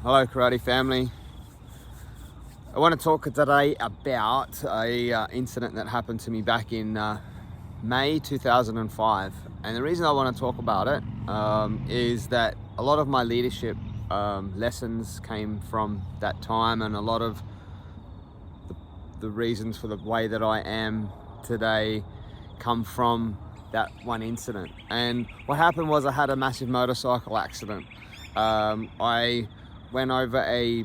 Hello karate family. I want to talk today about a incident that happened to me back in May 2005, and the reason I want to talk about it is that a lot of my leadership lessons came from that time, and a lot of the reasons for the way that I am today come from that one incident. And what happened was I had a massive motorcycle accident. I went over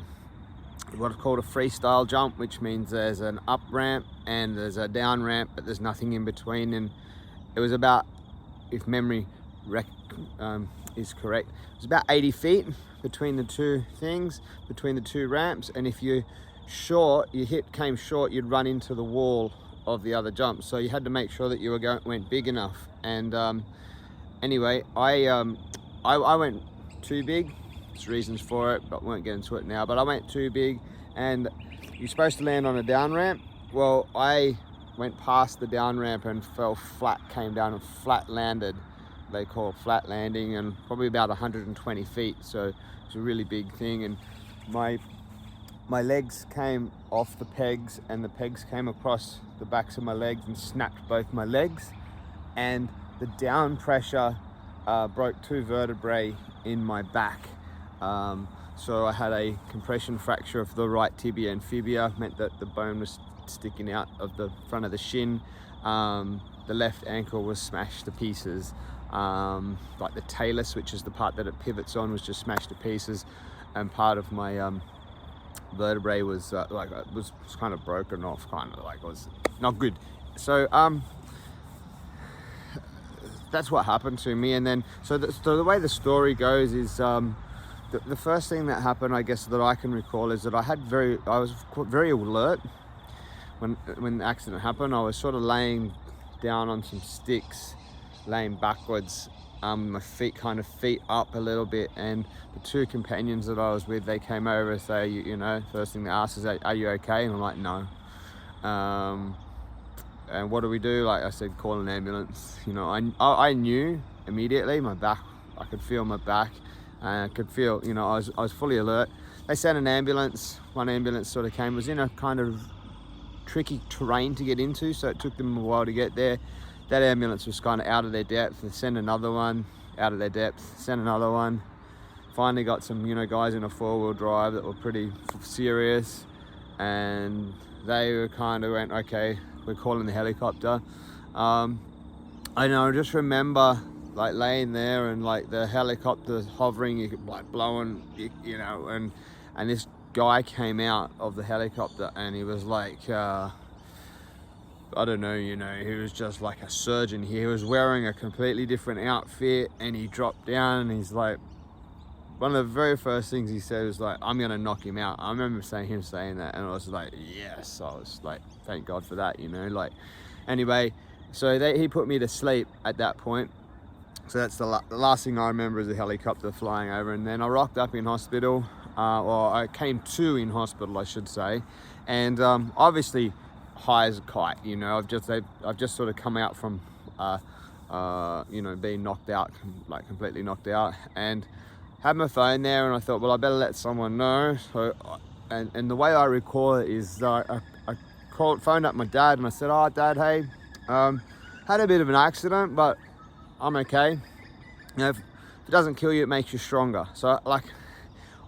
what's called a freestyle jump, which means there's an up ramp and there's a down ramp, but there's nothing in between. And it was about, if memory is correct, it was about 80 feet between the two things, between the two ramps. And if you came short, you'd run into the wall of the other jump. So you had to make sure that you went big enough. And anyway, I went too big. There's reasons for it, but won't get into it now. But I went too big, and you're supposed to land on a down ramp. Well, I went past the down ramp and fell flat, came down and flat landed. They call it flat landing, and probably about 120 feet. So it's a really big thing. And my legs came off the pegs, and the pegs came across the backs of my legs and snapped both my legs. And the down pressure broke two vertebrae in my back. So I had a compression fracture of the right tibia and fibia, meant that the bone was sticking out of the front of the shin. The left ankle was smashed to pieces. Like the talus, which is the part that it pivots on, was just smashed to pieces, and part of my vertebrae was was kind of broken off, kind of like it was not good. So that's what happened to me. And then so the way the story goes is the first thing that happened, I guess, that I can recall is that I was very alert when the accident happened. I was sort of laying down on some sticks, laying backwards, my feet up a little bit, and the two companions that I was with, they came over and say, first thing they asked is, "Are you okay?" And I'm like, "No." And what do we do? Like I said, call an ambulance. I knew immediately my back. I could feel my back. I could feel, I was fully alert. They sent an ambulance. One ambulance sort of came. It was in a kind of tricky terrain to get into, so it took them a while to get there. That ambulance was kind of out of their depth. They sent another one out of their depth. Sent another one. Finally got some, guys in a four-wheel drive that were pretty serious, and they were kind of went, "Okay, we're calling the helicopter." I just remember like laying there and like the helicopter hovering, like blowing, and this guy came out of the helicopter, and he was like, I don't know, he was just like a surgeon. He was wearing a completely different outfit, and he dropped down, and he's like, one of the very first things he said was like, "I'm gonna knock him out." I remember him saying that, and I was like, yes. I was like, thank God for that, Anyway, so he put me to sleep at that point. So that's the last thing I remember is the helicopter flying over. And then I rocked up in hospital, or I came to in hospital, I should say. And obviously high as a kite, I've just sort of come out from, being knocked out, like completely knocked out, and had my phone there, and I thought, well, I better let someone know. So, and the way I recall it is I phoned up my dad, and I said, "Oh, Dad, hey, had a bit of an accident, but I'm okay. If it doesn't kill you, it makes you stronger." So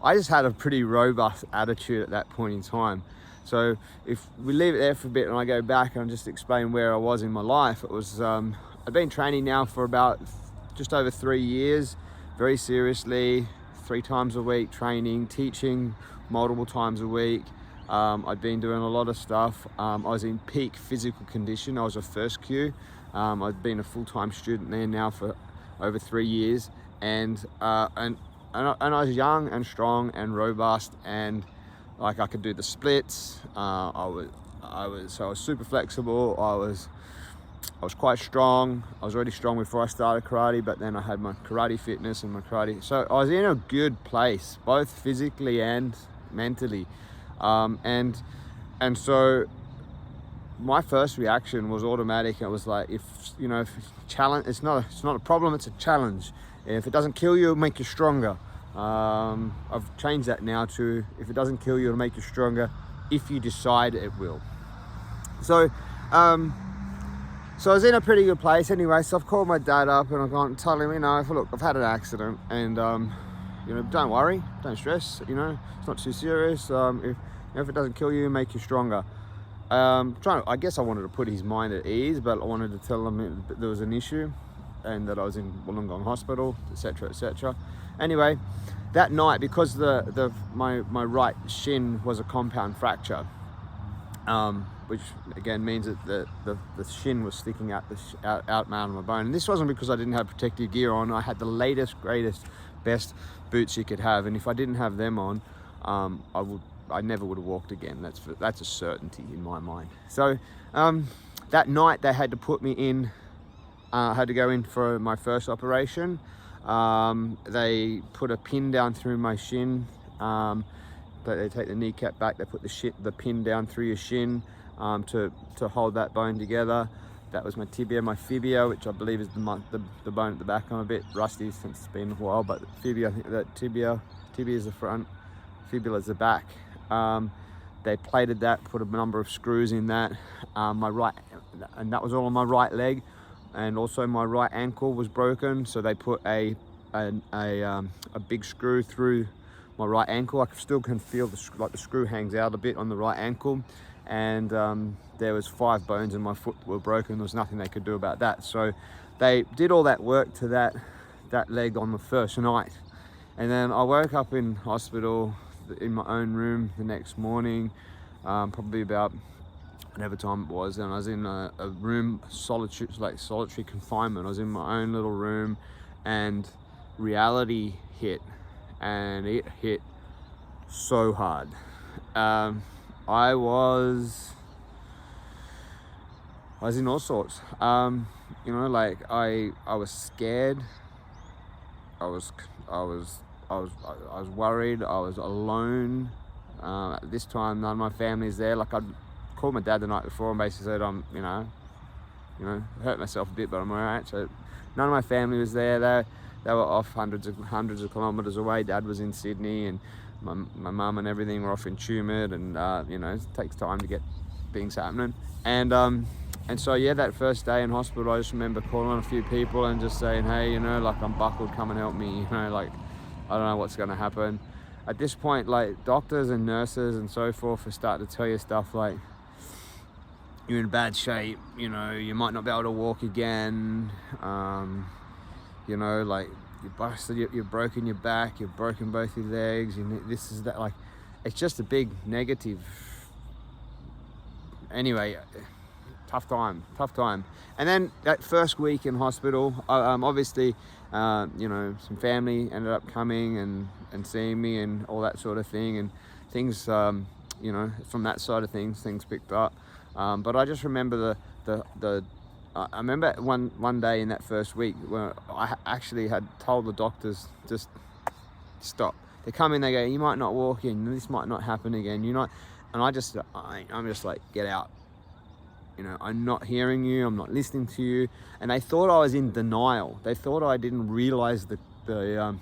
I just had a pretty robust attitude at that point in time. So if we leave it there for a bit and I go back and just explain where I was in my life, it was, I've been training now for about just over 3 years, very seriously, 3 times a week, training, teaching multiple times a week. I've been doing a lot of stuff. I was in peak physical condition. I was a first Q. I've been a full-time student there now for over 3 years, and I was young and strong and robust, and like I could do the splits. I was super flexible. I was quite strong. I was already strong before I started karate, but then I had my karate fitness and my karate. So I was in a good place, both physically and mentally, and so my first reaction was automatic. It was like, if challenge, it's not a problem, it's a challenge. If it doesn't kill you, it'll make you stronger. I've changed that now to, if it doesn't kill you, it'll make you stronger if you decide it will. So so I was in a pretty good place anyway. So I've called my dad up and I've gone, tell him, look, I've had an accident, and don't worry, don't stress, it's not too serious. If it doesn't kill you, make you stronger. I guess I wanted to put his mind at ease, but I wanted to tell him that there was an issue and that I was in Wollongong Hospital, etc., etc. Anyway, that night, because my right shin was a compound fracture, which again means that the shin was sticking out out of my bone. And this wasn't because I didn't have protective gear on. I had the latest, greatest, best boots you could have, and if I didn't have them on, I never would have walked again. That's a certainty in my mind. So that night they had to put me in. Had to go in for my first operation. They put a pin down through my shin. They take the kneecap back. They put the pin down through your shin to hold that bone together. That was my tibia, my fibia, which I believe is the bone at the back. I'm a bit rusty since it's been a while, but fibia, I think that tibia is the front, fibula is the back. They plated that, put a number of screws in that. And that was all on my right leg, and also my right ankle was broken. So they put a big screw through my right ankle. I still can feel the screw hangs out a bit on the right ankle, and there was 5 bones in my foot that were broken. There was nothing they could do about that. So they did all that work to that leg on the first night, and then I woke up in hospital in my own room the next morning, probably about whatever time it was, and I was in a room, solitary confinement. I was in my own little room, and reality hit, and it hit so hard. I was in all sorts. I was scared. I was worried. I was alone. At this time, none of my family's there. Like, I'd called my dad the night before and basically said, I'm, hurt myself a bit, but I'm alright. So none of my family was there. They were off hundreds of kilometers away. Dad was in Sydney, and my mum and everything were off in Tumut, and it takes time to get things happening. And so that first day in hospital, I just remember calling on a few people and just saying, hey, I'm buckled, come and help me. I don't know what's going to happen. At this point, like, doctors and nurses and so forth are starting to tell you stuff like, you're in bad shape, you might not be able to walk again, like, you've busted, you've broken your back, you've broken both your legs, this is that. Like, it's just a big negative. Anyway, tough time. And then that first week in hospital, obviously, some family ended up coming and seeing me and all that sort of thing, and things, from that side of things picked up. But I just remember I remember one day in that first week where I actually had told the doctors, just stop. They come in, they go, you might not walk in, this might not happen again, and I'm just like, get out. I'm not hearing you, I'm not listening to you. And they thought I was in denial. They thought I didn't realize the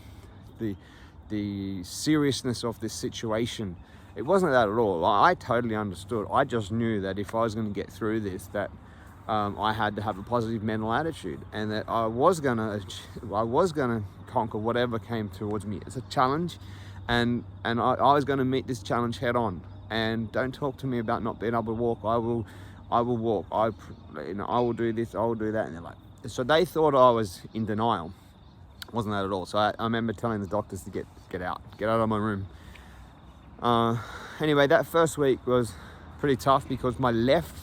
seriousness of this situation. It wasn't that at all. I totally understood. I just knew that if I was going to get through this, that I had to have a positive mental attitude, and that I was gonna conquer whatever came towards me. It's a challenge, and I was going to meet this challenge head on. And don't talk to me about not being able to walk. I will walk. I will do this. I will do that. And they're like, so they thought I was in denial. Wasn't that at all. So I remember telling the doctors to get out of my room. Anyway, that first week was pretty tough because my left,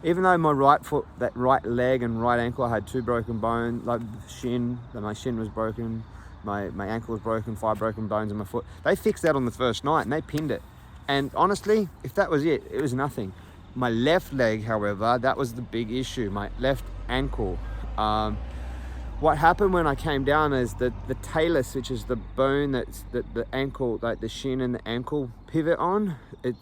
even though my right foot, that right leg and right ankle, I had 2 broken bones, like my shin was broken, my ankle was broken, 5 broken bones in my foot. They fixed that on the first night and they pinned it. And honestly, if that was it, it was nothing. My left leg, however, that was the big issue, my left ankle. What happened when I came down is that the talus, which is the bone that the ankle, like the shin and the ankle pivot on, the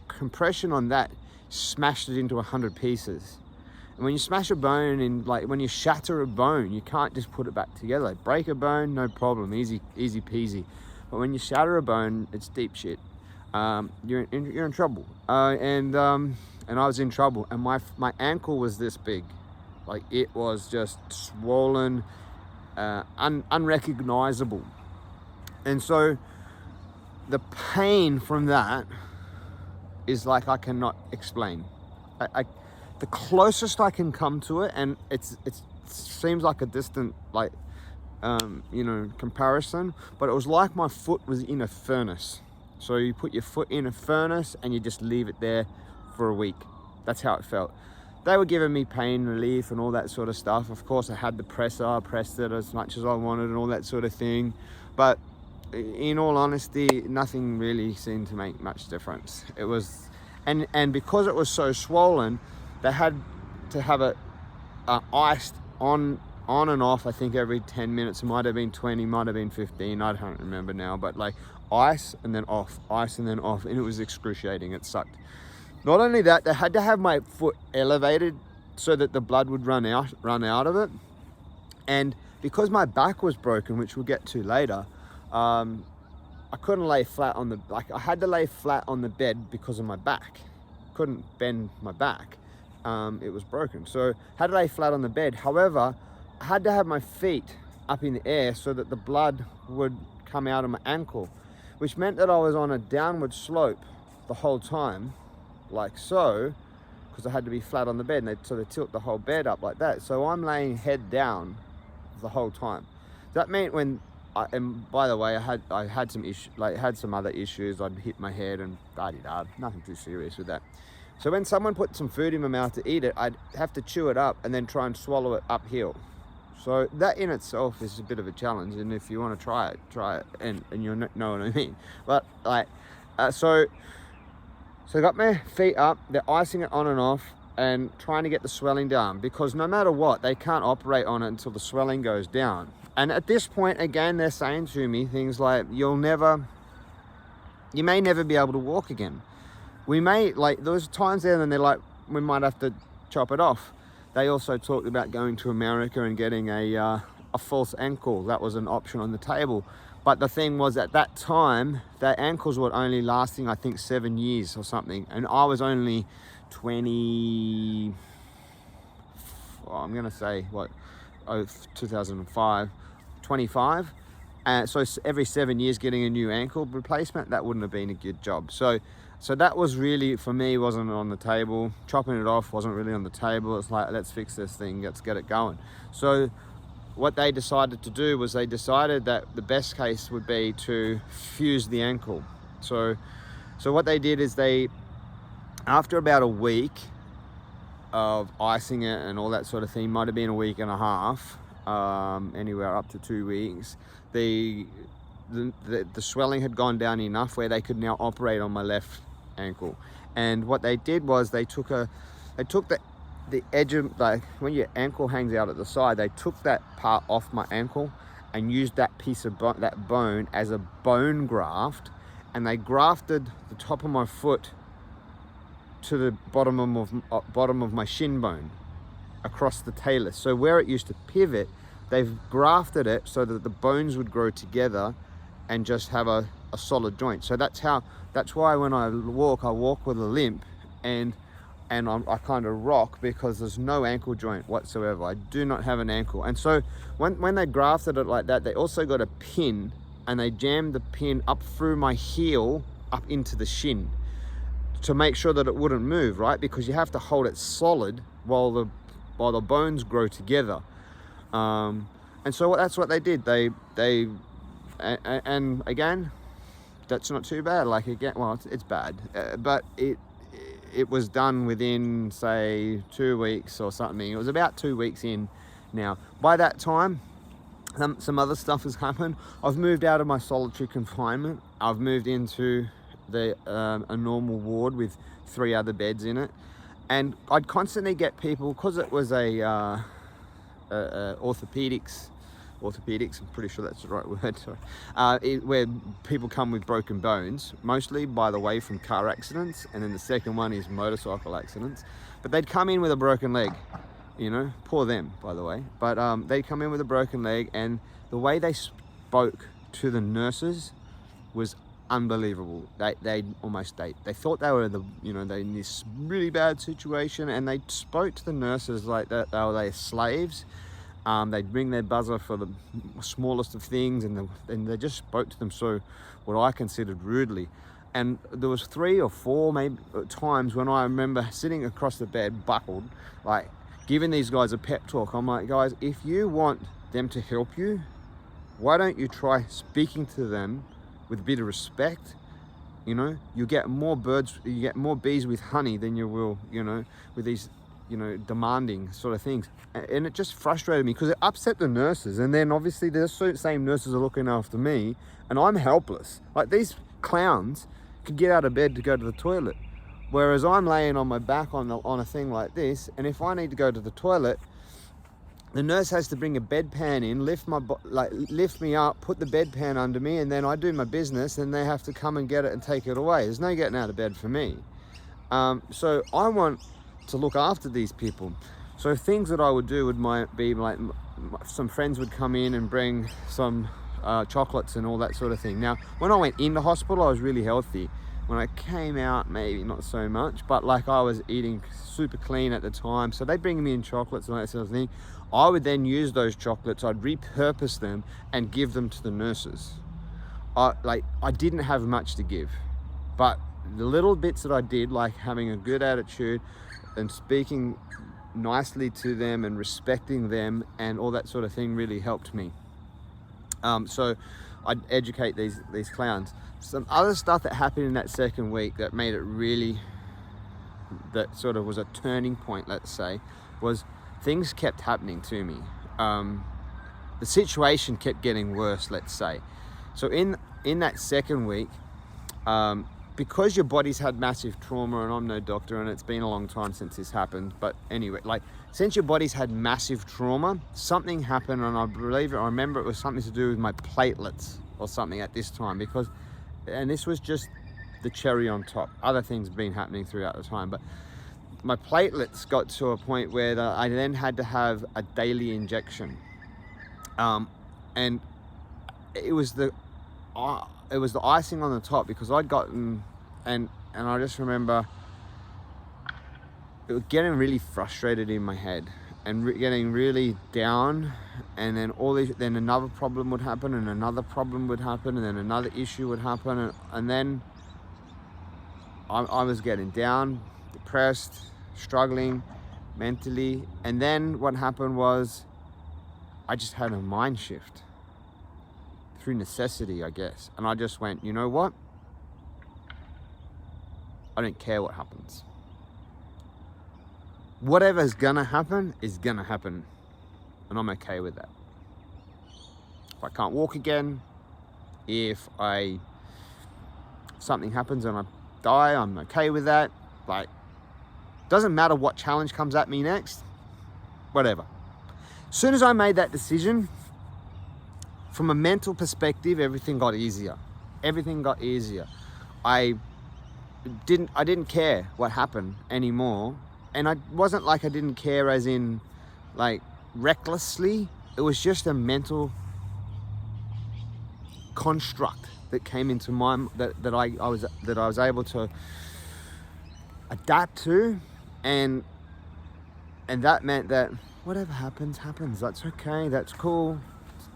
compression on that smashed it into 100 pieces. when you smash a bone in, like when you shatter a bone, you can't just put it back together. Like break a bone, no problem, easy peasy. But when you shatter a bone, it's deep shit. You're in trouble. And I was in trouble, and my ankle was this big. Like it was just swollen, unrecognizable. And so the pain from that is like I cannot explain. The closest I can come to it, and it seems like a distant comparison, but it was like my foot was in a furnace. So you put your foot in a furnace and you just leave it there for a week. That's how it felt. They were giving me pain relief and all that sort of stuff. Of course, I had the presser, I pressed it as much as I wanted and all that sort of thing. But in all honesty, nothing really seemed to make much difference. It was, and because it was so swollen, they had to have it iced on and off, I think every 10 minutes. It might have been 20, might have been 15, I don't remember now, but like ice and then off, ice and then off, and it was excruciating. It sucked. Not only that, they had to have my foot elevated so that the blood would run out of it. And because my back was broken, which we'll get to later, I couldn't lay flat on I had to lay flat on the bed because of my back. Couldn't bend my back. It was broken. So had to lay flat on the bed. However, I had to have my feet up in the air so that the blood would come out of my ankle, which meant that I was on a downward slope the whole time, like so, because I had to be flat on the bed, and they tilt the whole bed up like that. So I'm laying head down the whole time. That meant when and by the way, I had some issues, had some other issues. I'd hit my head and da-di-da, nothing too serious with that. So when someone put some food in my mouth to eat it, I'd have to chew it up and then try and swallow it uphill. So that in itself is a bit of a challenge, and if you want to try it, and you'll know what I mean. But so I got my feet up, they're icing it on and off and trying to get the swelling down, because no matter what, they can't operate on it until the swelling goes down. And at this point, again, they're saying to me things like, you may never be able to walk again. We may, there was times there and they're like, we might have to chop it off. They also talked about going to America and getting a false ankle. That was an option on the table. But the thing was, at that time, their ankles were only lasting, I think, 7 years or something. And I was only 20, I'm going to say, 2005, 25. So every 7 years getting a new ankle replacement, that wouldn't have been a good job. So that was really, for me, wasn't on the table. Chopping it off wasn't really on the table. It's like, let's fix this thing, let's get it going. So what they decided to do was they decided that the best case would be to fuse the ankle. So what they did is after about a week of icing it and all that sort of thing, might have been a week and a half, anywhere up to 2 weeks, the swelling had gone down enough where they could now operate on my left ankle. And what they did was they took the edge of, when your ankle hangs out at the side, they took that part off my ankle and used that piece of that bone as a bone graft, and they grafted the top of my foot to the bottom of my shin bone across the talus. So where it used to pivot, they've grafted it so that the bones would grow together and just have a solid joint. So that's why when I walk with a limp, and I kind of rock, because there's no ankle joint whatsoever. I do not have an ankle. And so when they grafted it like that, they also got a pin, and they jammed the pin up through my heel up into the shin to make sure that it wouldn't move, right? Because you have to hold it solid while the bones grow together. And so that's what they did. And again, that's not too bad. It's bad, but it was done within, say, 2 weeks or something. It was about 2 weeks in now. By that time, some other stuff has happened. I've moved out of my solitary confinement. I've moved into a normal ward with 3 other beds in it. And I'd constantly get people, because it was a orthopedics, I'm pretty sure that's the right word, sorry, where people come with broken bones, mostly, by the way, from car accidents, and then the second one is motorcycle accidents. But they'd come in with a broken leg, you know, poor them, by the way. But they come in with a broken leg, and the way they spoke to the nurses was unbelievable. They almost they thought they were they in this really bad situation, and they spoke to the nurses like that they were their slaves. They'd ring their buzzer for the smallest of things, and they just spoke to them so what I considered rudely. And there was 3 or 4 maybe times when I remember sitting across the bed, buckled, like giving these guys a pep talk. I'm like, guys, if you want them to help you, why don't you try speaking to them with a bit of respect? You know, you get more bees with honey than you will, with these, demanding sort of things. And it just frustrated me because it upset the nurses. And then obviously the same nurses are looking after me, and I'm helpless. Like, these clowns could get out of bed to go to the toilet, whereas I'm laying on my back on a thing like this, and if I need to go to the toilet, the nurse has to bring a bedpan in, lift me up, put the bedpan under me, and then I do my business, and they have to come and get it and take it away. There's no getting out of bed for me. So I want to look after these people. So things that I would do would be like, some friends would come in and bring some chocolates and all that sort of thing. Now, when I went into hospital, I was really healthy. When I came out, maybe not so much, but like, I was eating super clean at the time. So they'd bring me in chocolates and that sort of thing. I would then use those chocolates, I'd repurpose them and give them to the nurses. I didn't have much to give, but the little bits that I did, like having a good attitude and speaking nicely to them and respecting them and all that sort of thing, really helped me. So I'd educate these clowns. Some other stuff that happened in that second week that made it really, that sort of was a turning point, let's say, was things kept happening to me. The situation kept getting worse, let's say. So in that second week, because your body's had massive trauma, and I'm no doctor, and it's been a long time since this happened, but anyway, like, since your body's had massive trauma, something happened, and I remember it was something to do with my platelets or something at this time, and this was just the cherry on top. Other things have been happening throughout the time, but my platelets got to a point where I then had to have a daily injection, and it was the icing on the top, because I'd gotten, and I just remember it was getting really frustrated in my head and getting really down, and then then another problem would happen, and another problem would happen, and then another issue would happen, and then I was getting down, depressed, struggling mentally. And then what happened was I just had a mind shift through necessity, I guess. And I just went, you know what? I don't care what happens. Whatever's gonna happen is gonna happen. And I'm okay with that. If I can't walk again, if something happens and I die, I'm okay with that. Like, doesn't matter what challenge comes at me next, whatever. As soon as I made that decision, from a mental perspective, everything got easier. Everything got easier. I didn't care what happened anymore. And I wasn't like I didn't care as in like recklessly. It was just a mental construct that came into my that I was able to adapt to, and that meant that whatever happens, that's okay, that's cool,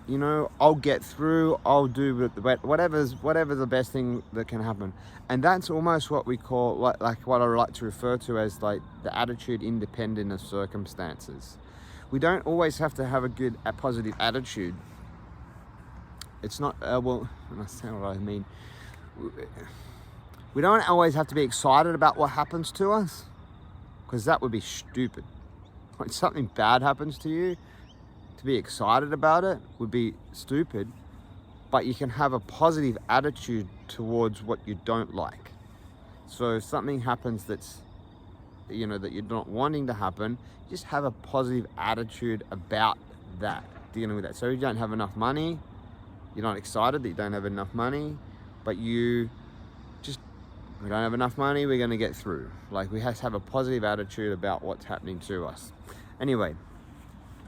you know, I'll get through, I'll do whatever's the best thing that can happen. And that's almost what we call, like what I like to refer to as like the attitude independent of circumstances. We don't always have to have a positive attitude. It's not, well, that's not what I mean. We don't always have to be excited about what happens to us, because that would be stupid. When something bad happens to you, to be excited about it would be stupid. But you can have a positive attitude towards what you don't like. So if something happens that's, you know, that you're not wanting to happen, just have a positive attitude about that, dealing with that. So you don't have enough money, you're not excited that you don't have enough money, but we don't have enough money, we're going to get through. Like, we have to have a positive attitude about what's happening to us. Anyway,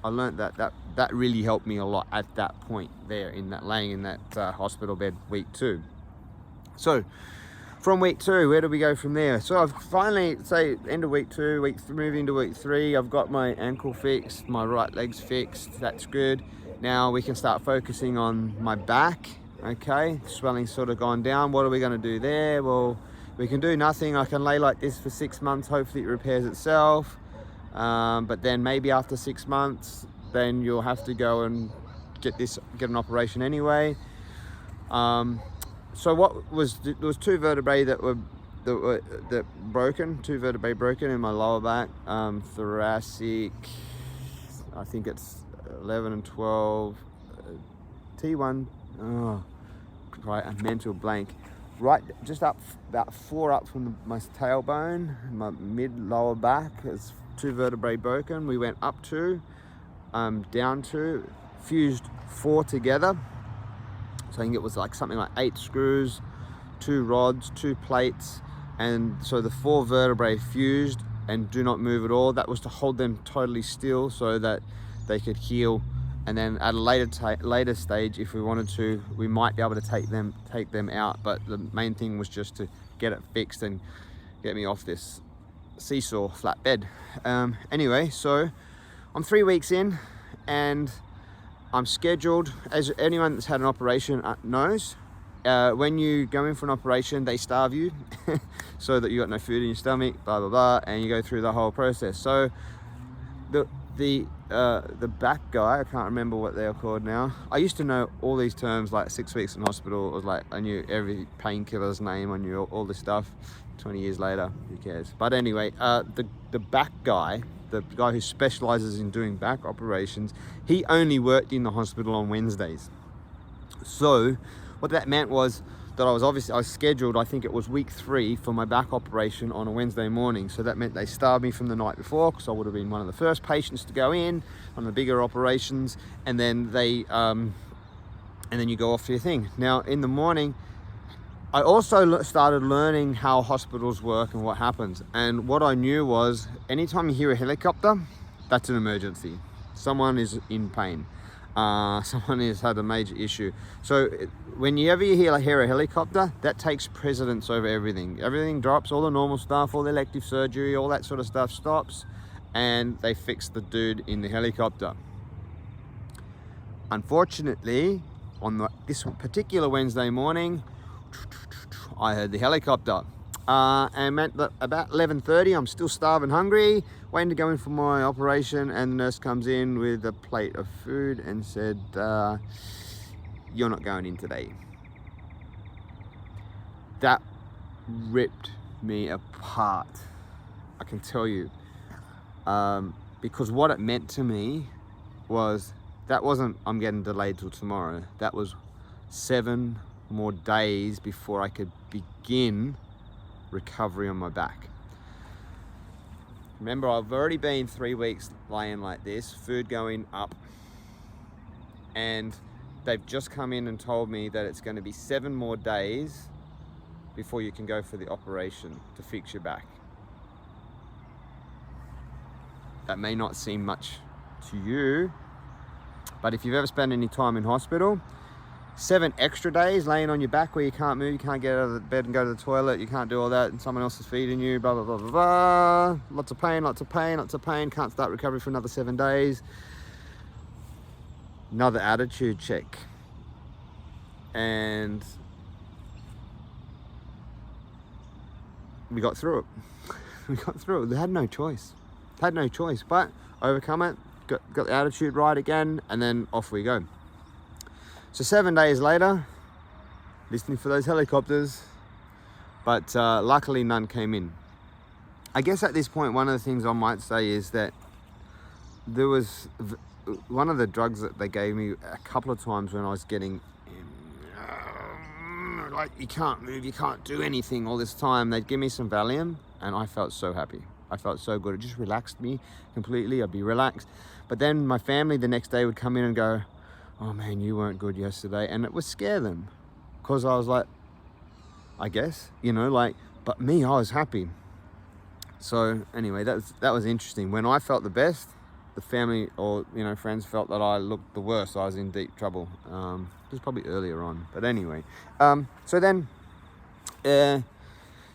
I learned that really helped me a lot at that point there, in that laying in that hospital bed week 2. So from week 2, where do we go from there? So I've finally, say end of week 2, moving to week 3, I've got my ankle fixed, my right leg's fixed, that's good. Now we can start focusing on my back. Okay, swelling's sort of gone down. What are we going to do there? Well, we can do nothing. I can lay like this for 6 months, hopefully it repairs itself. But then maybe after 6 months, then you'll have to go and get an operation anyway. So there was 2 vertebrae that broken, 2 vertebrae broken in my lower back, thoracic, I think it's 11 and 12, T1, right, a mental blank. Right, just up, about 4 up from my tailbone, my mid-lower back, is 2 vertebrae broken. We went up 2, down 2, fused 4 together. So I think it was like something like 8 screws, 2 rods, 2 plates, and so the 4 vertebrae fused and do not move at all. That was to hold them totally still so that they could heal. And then at a later stage, if we wanted to, we might be able to take them out. But the main thing was just to get it fixed and get me off this seesaw flat bed. Anyway, so I'm 3 weeks in, and I'm scheduled. As anyone that's had an operation knows, when you go in for an operation, they starve you so that you got no food in your stomach, blah blah blah, and you go through the whole process. So the back guy, I can't remember what they're called now. I used to know all these terms, like 6 weeks in hospital. It was like I knew every painkiller's name, I knew all this stuff. 20 years later, who cares? But anyway, the back guy, the guy who specializes in doing back operations, he only worked in the hospital on Wednesdays. So what that meant was that I was scheduled, I think it was week 3 for my back operation on a Wednesday morning. So that meant they starved me from the night before, because I would have been one of the first patients to go in on the bigger operations, and then and then you go off to your thing. Now in the morning, I also started learning how hospitals work and what happens. And what I knew was, anytime you hear a helicopter, that's an emergency. Someone is in pain. Someone has had a major issue. So whenever you hear a helicopter, that takes precedence over everything. Everything drops, all the normal stuff, all the elective surgery, all that sort of stuff stops, and they fix the dude in the helicopter. Unfortunately, on this particular Wednesday morning, I heard the helicopter, and meant that about 11:30, I'm still starving, hungry, waiting to go in for my operation, and the nurse comes in with a plate of food and said, "You're not going in today." That ripped me apart, I can tell you, because what it meant to me was, that wasn't I'm getting delayed till tomorrow. That was 7 more days before I could begin recovery on my back. Remember, I've already been 3 weeks laying like this, food going up, and they've just come in and told me that it's going to be 7 more days before you can go for the operation to fix your back. That may not seem much to you, but if you've ever spent any time in hospital, 7 extra days laying on your back where you can't move, you can't get out of the bed and go to the toilet, you can't do all that, and someone else is feeding you, blah, blah, blah, blah, blah. Lots of pain, lots of pain, lots of pain, can't start recovery for another 7 days. Another attitude check. And we got through it. We got through it. They had no choice. Had no choice, but overcome it, got the attitude right again, and then off we go. So 7 days later, listening for those helicopters, but luckily none came in. I guess at this point, one of the things I might say is that there was one of the drugs that they gave me a couple of times when I was getting like, you can't move, you can't do anything all this time. They'd give me some Valium, and I felt so happy. I felt so good. It just relaxed me completely. I'd be relaxed. But then my family the next day would come in and go, "Oh man, you weren't good yesterday," and it would scare them, because I was like, I guess, but me, I was happy. So anyway, that was interesting. When I felt the best, the family or friends felt that I looked the worst. I was in deep trouble. It was probably earlier on, but anyway.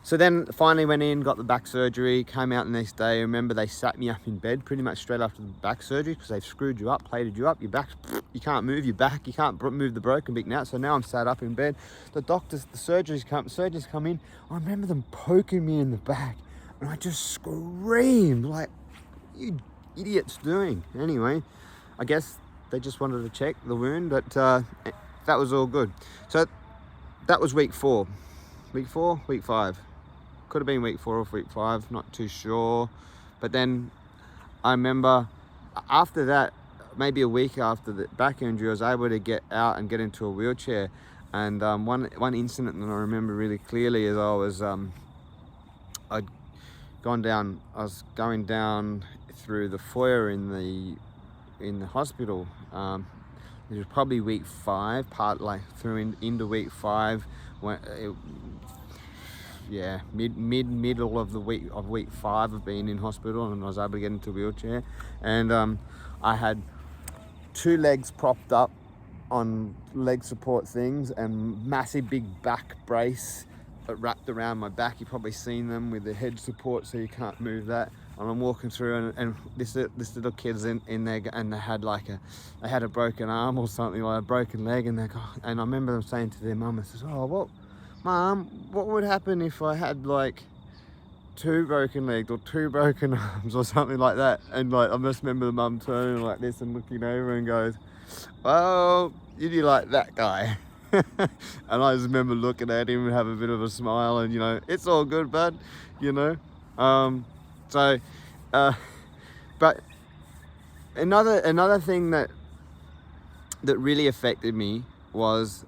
So then finally went in, got the back surgery, came out the next day. I remember they sat me up in bed pretty much straight after the back surgery because they've screwed you up, plated you up, your back, you can't move your back, you can't move the broken bit now. So now I'm sat up in bed. The surgeons come in. I remember them poking me in the back and I just screamed like, you idiots doing? Anyway, I guess they just wanted to check the wound, but that was all good. So that was week 4. Week 4, week 5. Could have been week 4 or week 5, not too sure. But then I remember after that, maybe a week after the back injury, I was able to get out and get into a wheelchair. And one incident that I remember really clearly is I was going down through the foyer in the hospital. It was probably week 5, into week 5 when middle of week 5 of being in hospital, and I was able to get into a wheelchair, and I had 2 legs propped up on leg support things and massive big back brace wrapped around my back. You've probably seen them with the head support so you can't move that. And I'm walking through and this little kid's in there, and they had a broken arm or something, like a broken leg, and I remember them saying to their mum, I says, "Oh, well, Mum, what would happen if I had like 2 broken legs or 2 broken arms or something like that?" And I just remember the mum turning like this and looking over and goes, "Well, you'd be like that guy." And I just remember looking at him and have a bit of a smile and it's all good, bud, but another thing that really affected me was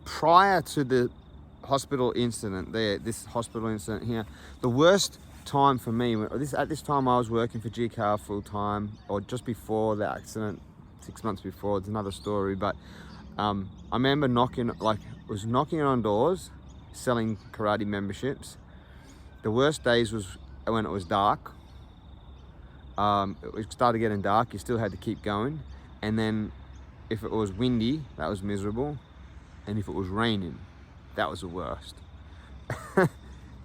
prior to the hospital incident this hospital incident here, the worst time for me, at this time I was working for GCAR full time, or just before the accident, 6 months before. It's another story, but I remember knocking on doors, selling karate memberships. The worst days was when it was dark. It started getting dark, you still had to keep going, and then if it was windy, that was miserable, and if it was raining, that was the worst.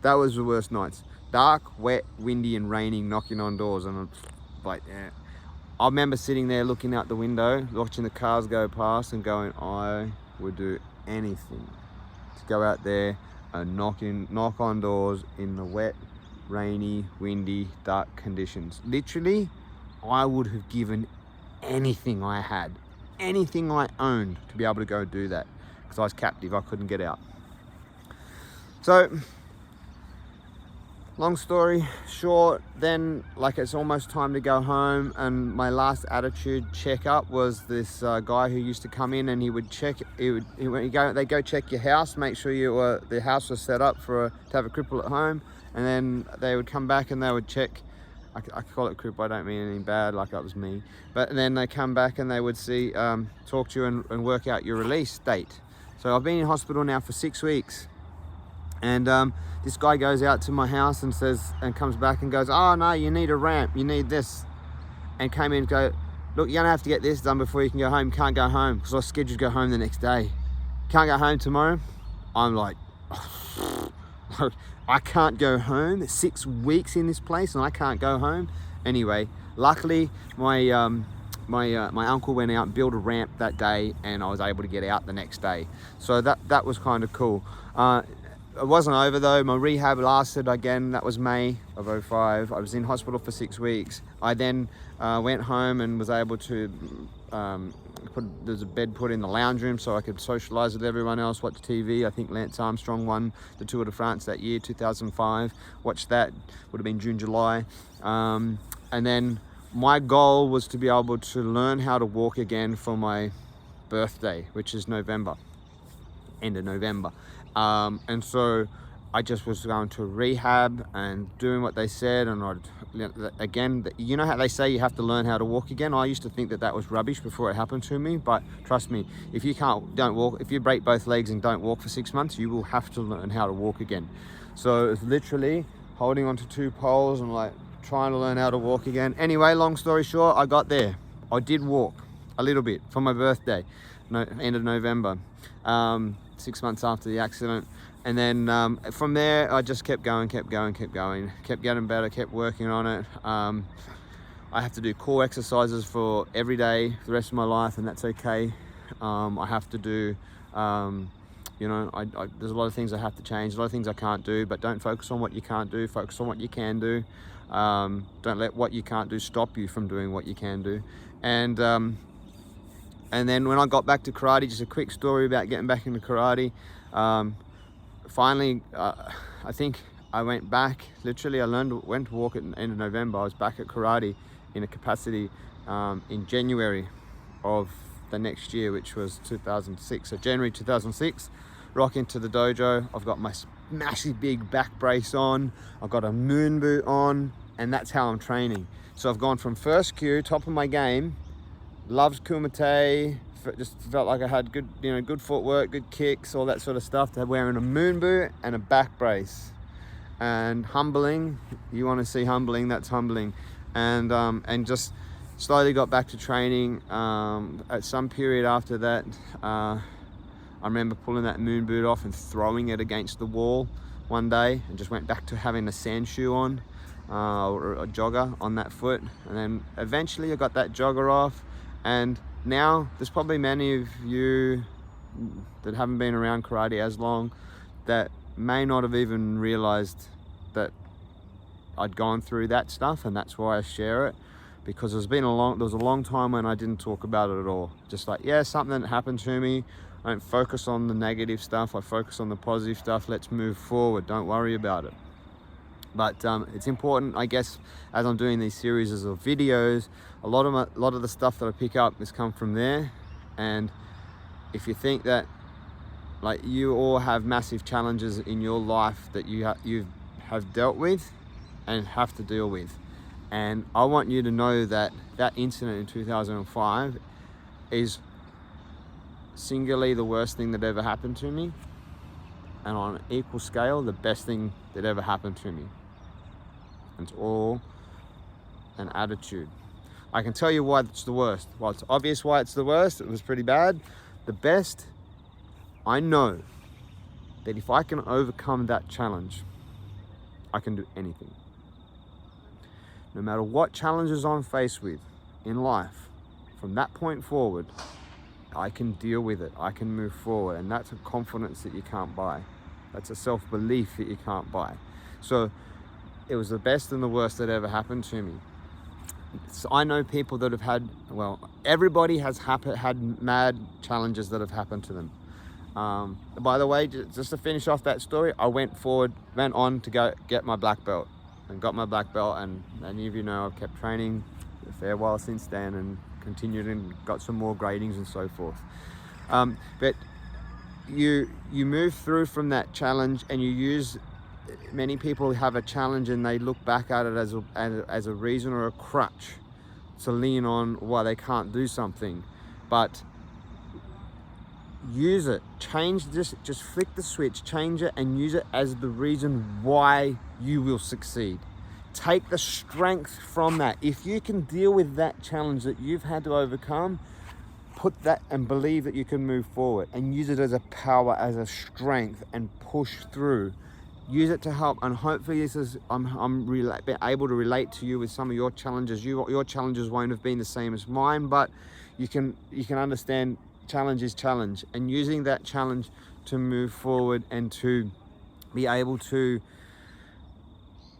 That was the worst nights. Dark, wet, windy and raining, knocking on doors, and I remember sitting there looking out the window, watching the cars go past and going, I would do anything to go out there and knock on doors in the wet, rainy, windy, dark conditions. Literally, I would have given anything I had, anything I owned, to be able to go do that, because I was captive. I couldn't get out. So long story short, then it's almost time to go home, and my last attitude checkup was this guy who used to come in, and he would check. They go check your house, make sure the house was set up to have a cripple at home, and then they would come back and they would check. I call it cripple, I don't mean anything bad, like that was me. But then they come back and they would talk to you and work out your release date. So I've been in hospital now for 6 weeks. And this guy goes out to my house and comes back and goes, "Oh no, you need a ramp, you need this." And came in and go, "Look, you're gonna have to get this done before you can go home. You can't go home because I was scheduled to go home the next day. Can't go home tomorrow." I'm like, I can't go home. It's 6 weeks in this place and I can't go home. Anyway, luckily my uncle went out and built a ramp that day, and I was able to get out the next day. So that was kind of cool. It wasn't over though. My rehab lasted again. That was May of 2005. I was in hospital for 6 weeks. I then went home and was able to there's a bed put in the lounge room so I could socialize with everyone else, watch TV. I think Lance Armstrong won the Tour de France that year, 2005. Watched that. Would have been June, July. And then my goal was to be able to learn how to walk again for my birthday, which is November, end of November. And so I just was going to rehab and doing what they said, and again, you know how they say you have to learn how to walk again? I used to think that was rubbish before it happened to me, but trust me, if you don't walk, if you break both legs and don't walk for 6 months, you will have to learn how to walk again. So it's literally holding onto 2 poles and trying to learn how to walk again. Anyway, long story short, I got there. I did walk a little bit for my birthday, end of November, 6 months after the accident. And then from there, I just kept going, kept getting better, kept working on it. I have to do core exercises for every day for the rest of my life, and that's okay. I have to do, you know, there's a lot of things I have to change, a lot of things I can't do, but don't focus on what you can't do, focus on what you can do. Don't let what you can't do stop you from doing what you can do. And then when I got back to karate, just a quick story about getting back into karate. Finally, I think I went back, literally I went to walk at the end of November. I was back at karate in a capacity in January of the next year, which was 2006. So January 2006, rock into the dojo. I've got my massive big back brace on. I've got a moon boot on, and that's how I'm training. So I've gone from first kyu, top of my game, loved kumite, just felt like I had good, you know, good footwork, good kicks, all that sort of stuff, to wearing a moon boot and a back brace. And humbling, you want to see humbling, that's humbling. And just slowly got back to training. At some period after that, I remember pulling that moon boot off and throwing it against the wall one day, and just went back to having a sand shoe on, or a jogger on that foot. And then eventually I got that jogger off, and now there's probably many of you that haven't been around karate as long that may not have even realized that I'd gone through that stuff, and that's why I share it, because there was a long time when I didn't talk about it at all. Just like, yeah, something that happened to me. I don't focus on the negative stuff, I focus on the positive stuff. Let's move forward, don't worry about it. But it's important, I guess, as I'm doing these series of videos, a lot of the stuff that I pick up has come from there. And if you think that, like, you all have massive challenges in your life that you have dealt with and have to deal with, and I want you to know that that incident in 2005 is singularly the worst thing that ever happened to me, and on an equal scale, the best thing that ever happened to me. It's all an attitude. I can tell you why it's the worst. Well, it's obvious why it's the worst. It was pretty bad. The best, I know that if I can overcome that challenge, I can do anything. No matter what challenges I'm faced with in life, from that point forward, I can deal with it. I can move forward. And that's a confidence that you can't buy. That's a self-belief that you can't buy. So it was the best and the worst that ever happened to me. So I know people that have had, well, everybody has had mad challenges that have happened to them. By the way, just to finish off that story, I went on to go get my black belt, and got my black belt, and many of you know I've kept training a fair while since then, and continued and got some more gradings and so forth. But you move through from that challenge, and you use, many people have a challenge and they look back at it as a reason or a crutch to lean on why they can't do something. But use it, change this, just flick the switch, change it, and use it as the reason why you will succeed. Take the strength from that. If you can deal with that challenge that you've had to overcome, put that and believe that you can move forward, and use it as a power, as a strength, and push through. Use it to help, and hopefully this is, I'm able to relate to you with some of your challenges. Your challenges won't have been the same as mine, but you can understand challenge is challenge, and using that challenge to move forward and to be able to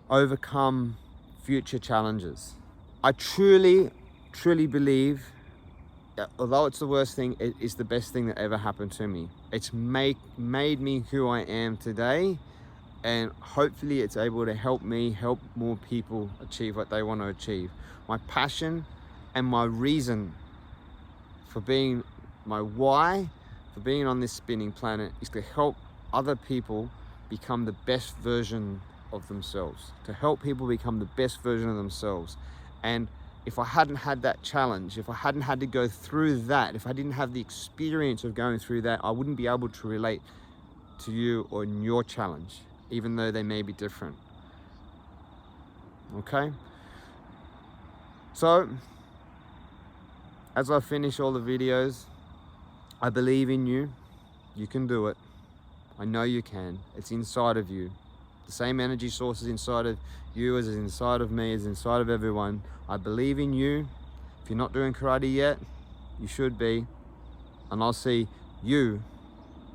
overcome future challenges. I truly believe that although it's the worst thing, it is the best thing that ever happened to me. It's made me who I am today, and hopefully it's able to help me help more people achieve what they want to achieve. My passion and my reason for being, my why for being on this spinning planet, is to help other people become the best version of themselves, to help people become the best version of themselves. And if I hadn't had that challenge, if I hadn't had to go through that, if I didn't have the experience of going through that, I wouldn't be able to relate to you on your challenge, even though they may be different. Okay? So, as I finish all the videos, I believe in you. You can do it. I know you can. It's inside of you. The same energy source is inside of you as is inside of me, as inside of everyone. I believe in you. If you're not doing karate yet, you should be. And I'll see you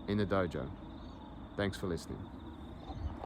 in the dojo. Thanks for listening.